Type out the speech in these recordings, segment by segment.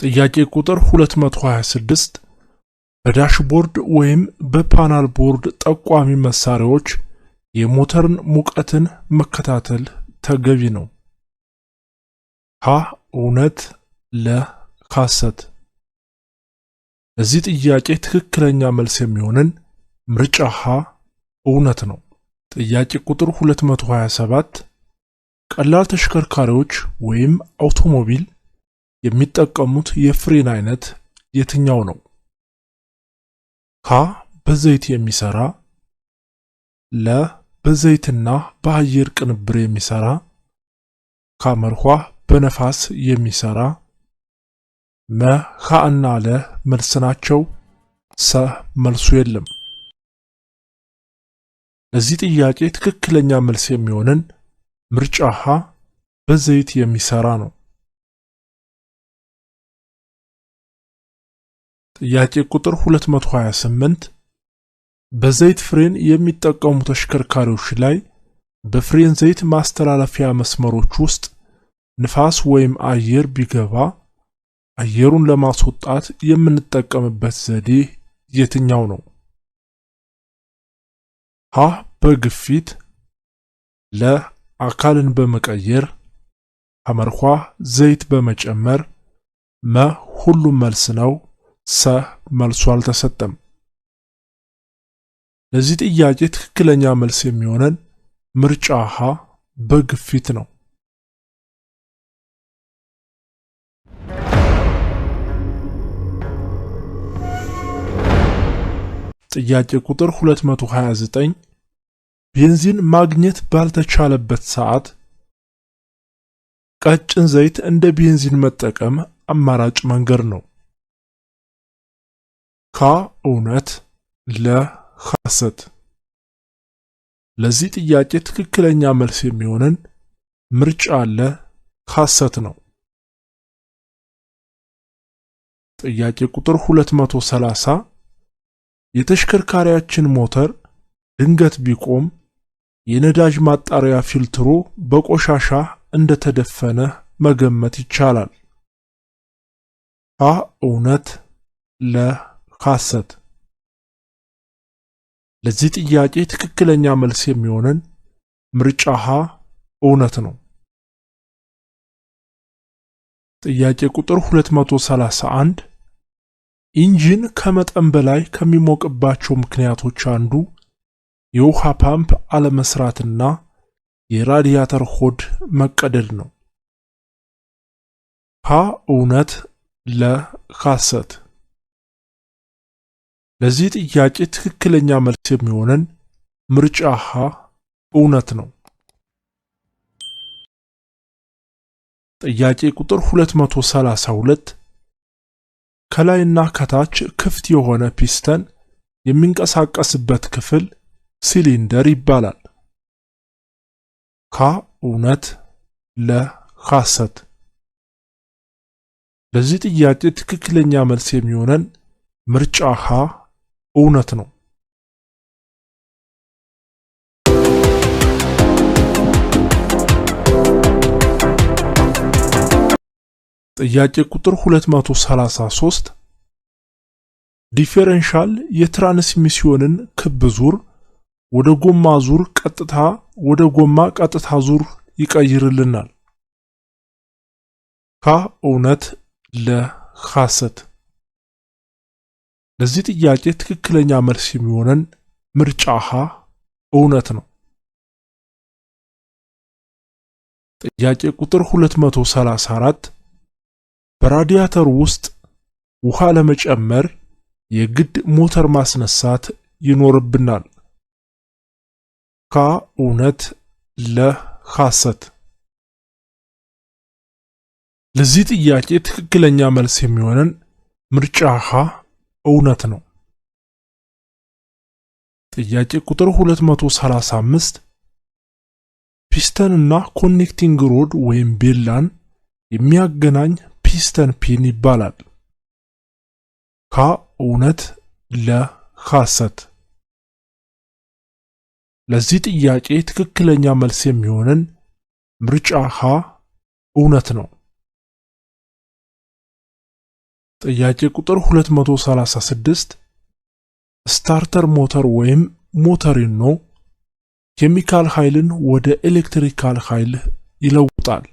ጥያቄ ቁጥር 226 በዳሽቦርድ ወይም በፓናል ቦርድ ጠቋሚ መሳሪያዎች የሞተርን ሙቀትን መከታተል ተገቢ ነው። ሀ እውነት፣ ለ ሐሰት። ለዚህ ጥያቄ ትክክለኛ መልስ የሚሆነን ምርጫ ሀ እውነት ነው። ጥያቄ ቁጥር 227 ቀላል ተሽከርካሪዎች ወይም አውቶሞቢል የሚጠቀሙት የፍሬን አይነት የትኛው ነው? ሀ በዘይት የሚሰራ፣ ለ በዘይትና በአየር ቅንብር የሚሰራ፣ ካመርኋ በነፋስ የሚሰራ፣ መ ሀ እና ለ መልስ ናቸው፣ ሰ መልሱ የለም። ለዚህ ጥያቄ ትክክለኛ መልስ የሚሆነን ምርጫ ሀ በዘይት የሚሰራ ነው። ጥያቄ ቁጥር 228 በዘይት ፍሬን የሚጠቀሙ ተሽከርካሪዎች ላይ በፍሬን ዘይት ማስተላለፊያ መስመሮች ውስጥ ንፋስ ወይም አየር ቢገባ አየሩን ለማስወጣት የምንጠቀምበት ዘዴ የትኛው ነው? ሀ በግፊት፣ ለ አካልን በመቀየር፣ ሐመርኳ ዘይት በመጨመር፣ መ ሁሉም መልስ ነው፣ ሰ መልሱ አልተሰጠም። ለዚህ ጥያቄ ትክክለኛ መልስ የሚሆነን ምርጫ ሀ በግፊት ነው። ጥያቄ ቁጥር 229 ቤንዚን ማግኘት ባልተቻለበት ሰዓት ቀጭን ዘይት እንደ ቤንዚን መጠቀም አማራጭ መንገድ ነው። ካ እውነት፣ ለ ሐሰት። ለዚህ ጥያቄ ትክክለኛ መልስ የሚሆነን ምርጫ ለ ሐሰት ነው። ጥያቄ ቁጥር 230 የተሽከርካሪያችን ሞተር ድንገት ቢቆም የነዳጅ ማጣሪያ ፊልትሩ በቆሻሻ እንደተደፈነ መገመት ይቻላል። ሀ እውነት፣ ለ ሐሰት። ለዚህ ጥያቄ ትክክለኛ መልስ የሚሆነን ምርጫ ሀ እውነት ነው። ጥያቄ ቁጥር 231 ኢንጂን ከመጠን በላይ ከሚሞቅባቸው ምክንያቶች አንዱ የውሃ ፓምፕ አለመስራትና የራዲያተር ሆድ መቀደድ ነው። ሀ እውነት፣ ለ ሐሰት። ለዚህ ጥያቄ ትክክለኛ መልስ የሚሆነን ምርጫ ሀ እውነት ነው። ጥያቄ ቁጥር 232 ከላይና ከታች ክፍት የሆነ ፒስተን የሚንቀሳቀስበት ክፍል ሲሊንደር ይባላል። ካ እውነት፣ ለ ሐሰት። ለዚህ ጥያቄ ትክክለኛ መልስ የሚሆነን ምርጫ ሀ እውነት ነው። ጥያቄ ቁጥር 233 ዲፈረንሻል የትራንስሚሽንን ክብ ዙር ወደ ጎማ ዙር ቀጥታ ወደ ጎማ ቀጥታ ዙር ይቀይርልናል። ካ እውነት፣ ለ ሐሰት። ለዚህ ጥያቄ ትክክለኛ መልስ የሚሆነን ምርጫ ሀ እውነት ነው። ጥያቄ ቁጥር 234 በራዲያተር ውስጥ ውሃ ለመጨመር የግድ ሞተር ማስነሳት ይኖርብናል። ካ እውነት፣ ለ ሐሰት። ለዚህ ጥያቄ ትክክለኛ መልስ የሚሆነን ምርጫ ሀ እውነት ነው። ጥያቄ ቁጥር 235 ፒስተንና ኮኔክቲንግ ሮድ ወይም ቤላን የሚያገናኝ ፒስተን ፒን ይባላል። ካ እውነት፣ ለ ሐሰት። ለዚህ ጥያቄ ትክክለኛ መልስ የሚሆነን ምርጫ ሀ እውነት ነው። ጥያቄ ቁጥር 236 ስታርተር ሞተር ወይም ሞተሪኖ ኬሚካል ኃይልን ወደ ኤሌክትሪካል ኃይል ይለውጣል።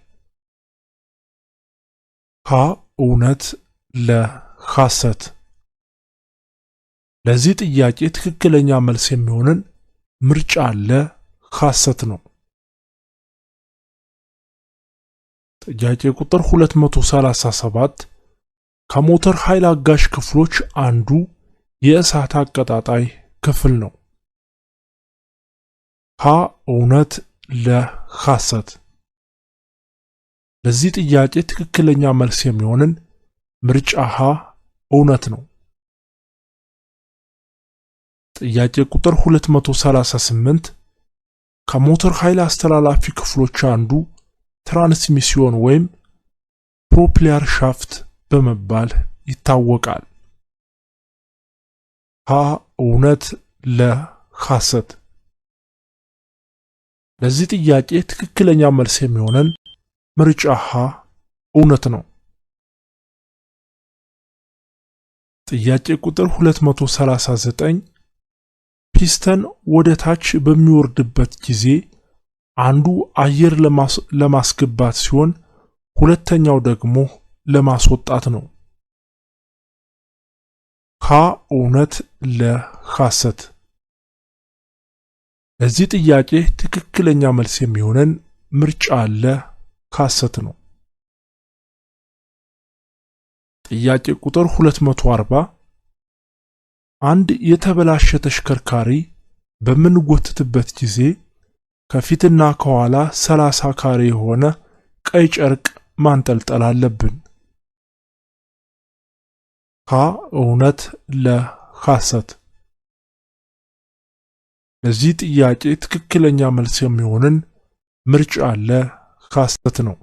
ሀ እውነት፣ ለ ሐሰት። ለዚህ ጥያቄ ትክክለኛ መልስ የሚሆነን ምርጫ ለ ሐሰት ነው። ጥያቄ ቁጥር 237 ከሞተር ኃይል አጋዥ ክፍሎች አንዱ የእሳት አቀጣጣይ ክፍል ነው። ሀ እውነት፣ ለ ሐሰት። ለዚህ ጥያቄ ትክክለኛ መልስ የሚሆነን ምርጫ ሀ እውነት ነው። ጥያቄ ቁጥር 238 ከሞተር ኃይል አስተላላፊ ክፍሎች አንዱ ትራንስሚሲዮን ወይም ፕሮፔለር ሻፍት በመባል ይታወቃል። ሀ እውነት፣ ለ ሐሰት። ለዚህ ጥያቄ ትክክለኛ መልስ የሚሆነን ምርጫ ሀ እውነት ነው። ጥያቄ ቁጥር 239 ፒስተን ወደ ታች በሚወርድበት ጊዜ አንዱ አየር ለማስገባት ሲሆን ሁለተኛው ደግሞ ለማስወጣት ነው። ሀ እውነት፣ ለ ሐሰት። ለዚህ ጥያቄ ትክክለኛ መልስ የሚሆነን ምርጫ ለ ሐሰት ነው። ጥያቄ ቁጥር 240 አንድ የተበላሸ ተሽከርካሪ በምንጎትትበት ጊዜ ከፊትና ከኋላ 30 ካሬ የሆነ ቀይ ጨርቅ ማንጠልጠል አለብን። ሀ እውነት፣ ለ ሐሰት። ለዚህ ጥያቄ ትክክለኛ መልስ የሚሆነን ምርጫ ለ ሐሰት ነው።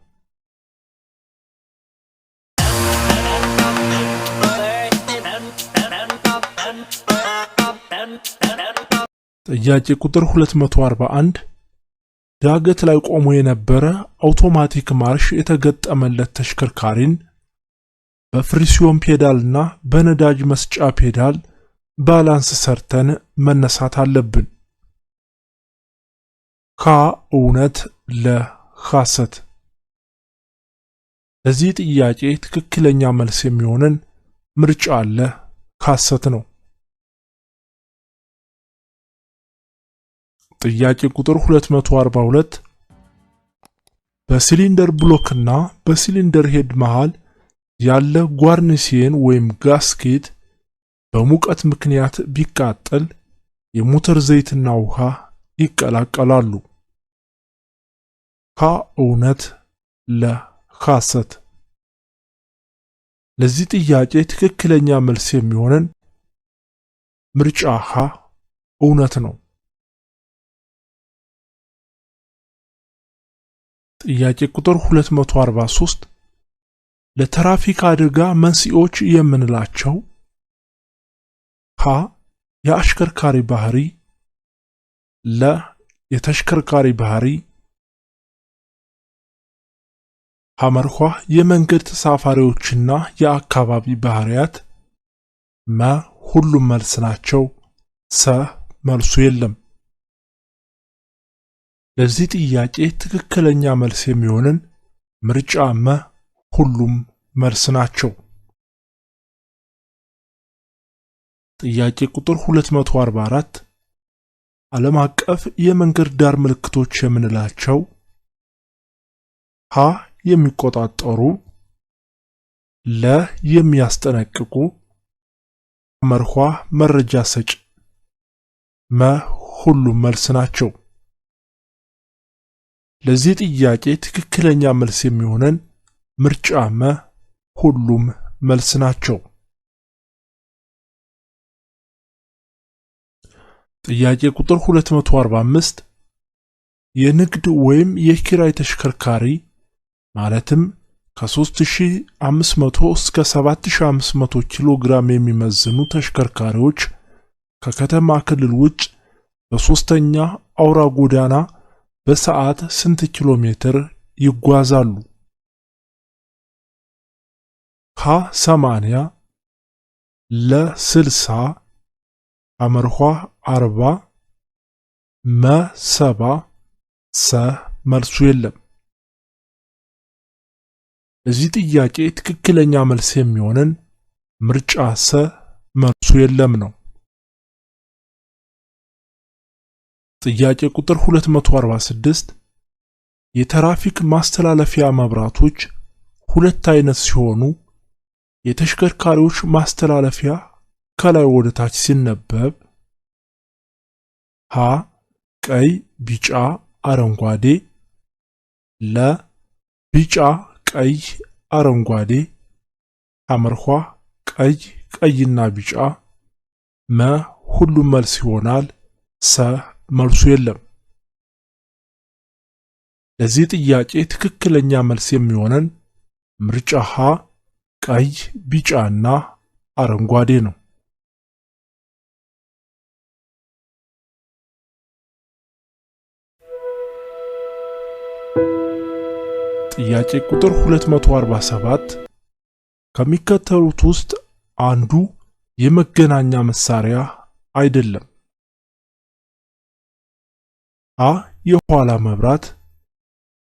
ጥያቄ ቁጥር 241 ዳገት ላይ ቆሞ የነበረ አውቶማቲክ ማርሽ የተገጠመለት ተሽከርካሪን በፍሪሲዮን ፔዳልና በነዳጅ መስጫ ፔዳል ባላንስ ሰርተን መነሳት አለብን። ሀ እውነት፣ ለ ሐሰት። ለዚህ ጥያቄ ትክክለኛ መልስ የሚሆነን ምርጫ ለ ሐሰት ነው። ጥያቄ ቁጥር 242 በሲሊንደር ብሎክና በሲሊንደር ሄድ መሃል ያለ ጓርኒሲየን ወይም ጋስኬት በሙቀት ምክንያት ቢቃጠል የሞተር ዘይትና ውሃ ይቀላቀላሉ። ሀ እውነት፣ ለ ሐሰት። ለዚህ ጥያቄ ትክክለኛ መልስ የሚሆነን ምርጫ ሀ እውነት ነው። ጥያቄ ቁጥር 243 ለትራፊክ አደጋ መንስኤዎች የምንላቸው ሀ የአሽከርካሪ ባህሪ፣ ለ የተሽከርካሪ ባህሪ፣ ሐመርኳ የመንገድ ተሳፋሪዎችና የአካባቢ ባህሪያት፣ መ ሁሉም መልስ ናቸው፣ ሰ መልሱ የለም። ለዚህ ጥያቄ ትክክለኛ መልስ የሚሆነን ምርጫ መ ሁሉም መልስ ናቸው። ጥያቄ ቁጥር 244 ዓለም አቀፍ የመንገድ ዳር ምልክቶች የምንላቸው ሀ የሚቆጣጠሩ፣ ለ የሚያስጠነቅቁ፣ መርኳ መረጃ ሰጭ፣ መ ሁሉም መልስ ናቸው። ለዚህ ጥያቄ ትክክለኛ መልስ የሚሆነን ምርጫ መ ሁሉም መልስ ናቸው። ጥያቄ ቁጥር 245 የንግድ ወይም የኪራይ ተሽከርካሪ ማለትም ከ3500 እስከ 7500 ኪሎ ግራም የሚመዝኑ ተሽከርካሪዎች ከከተማ ክልል ውጭ በሶስተኛ አውራ ጎዳና በሰዓት ስንት ኪሎ ሜትር ይጓዛሉ? ሀ 80፣ ለ 60 አመርኋ 40 መ 70 ሰ መልሱ የለም። ለዚህ ጥያቄ ትክክለኛ መልስ የሚሆነን ምርጫ ሰ መልሱ የለም ነው። ጥያቄ ቁጥር 246 የትራፊክ ማስተላለፊያ መብራቶች ሁለት አይነት ሲሆኑ የተሽከርካሪዎች ማስተላለፊያ ከላይ ወደ ታች ሲነበብ ሀ ቀይ፣ ቢጫ፣ አረንጓዴ፣ ለ ቢጫ፣ ቀይ፣ አረንጓዴ፣ አመርኋ ቀይ፣ ቀይና ቢጫ፣ መ ሁሉም መልስ ይሆናል፣ ሰ መልሱ የለም። ለዚህ ጥያቄ ትክክለኛ መልስ የሚሆነን ምርጫ ሀ ቀይ፣ ቢጫና አረንጓዴ ነው። ጥያቄ ቁጥር 247 ከሚከተሉት ውስጥ አንዱ የመገናኛ መሳሪያ አይደለም። አ የኋላ መብራት፣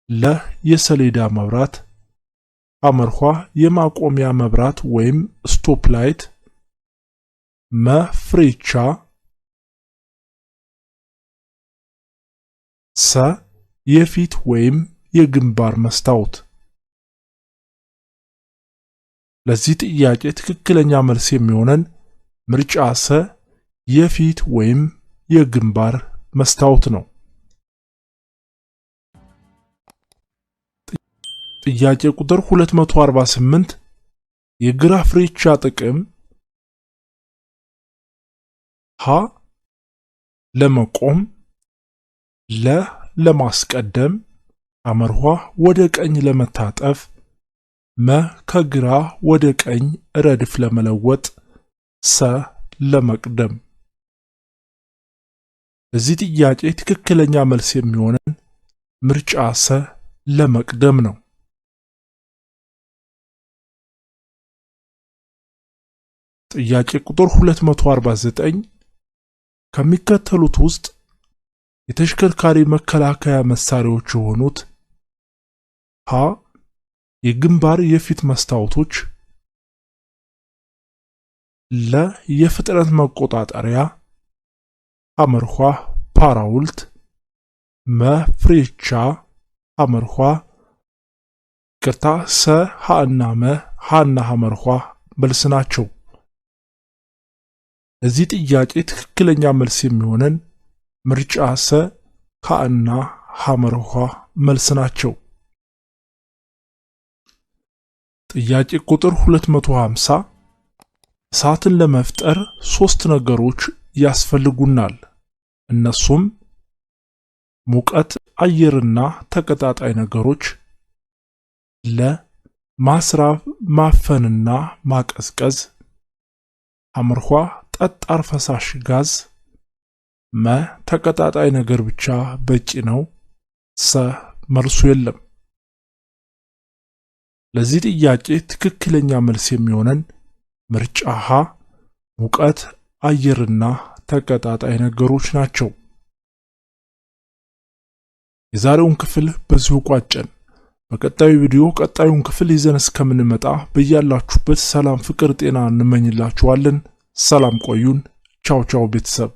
ለ የሰሌዳ መብራት፣ አመርኋ የማቆሚያ መብራት ወይም ስቶፕ ላይት፣ መ ፍሬቻ፣ ሰ የፊት ወይም የግንባር መስታወት። ለዚህ ጥያቄ ትክክለኛ መልስ የሚሆነን ምርጫ ሰ የፊት ወይም የግንባር መስታወት ነው። ጥያቄ ቁጥር 248 የግራ ፍሬቻ ጥቅም ሀ ለመቆም፣ ለ ለማስቀደም፣ አመርኋ ወደ ቀኝ ለመታጠፍ፣ መ ከግራ ወደ ቀኝ ረድፍ ለመለወጥ፣ ሰ ለመቅደም። ለዚህ ጥያቄ ትክክለኛ መልስ የሚሆነን ምርጫ ሰ ለመቅደም ነው። ጥያቄ ቁጥር 249 ከሚከተሉት ውስጥ የተሽከርካሪ መከላከያ መሳሪያዎች የሆኑት ሀ የግንባር የፊት መስታወቶች፣ ለ የፍጥነት መቆጣጠሪያ፣ አመርኋ ፓራውልት፣ መ ፍሬቻ፣ አመርኋ ቅርታ ሰ ሀና መ ሀና አመርኋ መልስ ናቸው። ለዚህ ጥያቄ ትክክለኛ መልስ የሚሆነን ምርጫ ሰ ሀና ሐመርኋ መልስ ናቸው። ጥያቄ ቁጥር 250 እሳትን ለመፍጠር ሶስት ነገሮች ያስፈልጉናል። እነሱም ሙቀት፣ አየርና ተቀጣጣይ ነገሮች፣ ለ ማስራብ፣ ማፈንና ማቀዝቀዝ፣ አመርኋ ጠጣር ፈሳሽ ጋዝ፣ መ ተቀጣጣይ ነገር ብቻ በቂ ነው፣ ሰ መልሱ የለም። ለዚህ ጥያቄ ትክክለኛ መልስ የሚሆነን ምርጫ ሀ ሙቀት፣ አየርና ተቀጣጣይ ነገሮች ናቸው። የዛሬውን ክፍል በዚሁ ቋጨን። በቀጣዩ ቪዲዮ ቀጣዩን ክፍል ይዘን እስከምንመጣ በያላችሁበት ሰላም፣ ፍቅር፣ ጤና እንመኝላችኋለን። ሰላም ቆዩን። ቻው ቻው ቤተሰብ።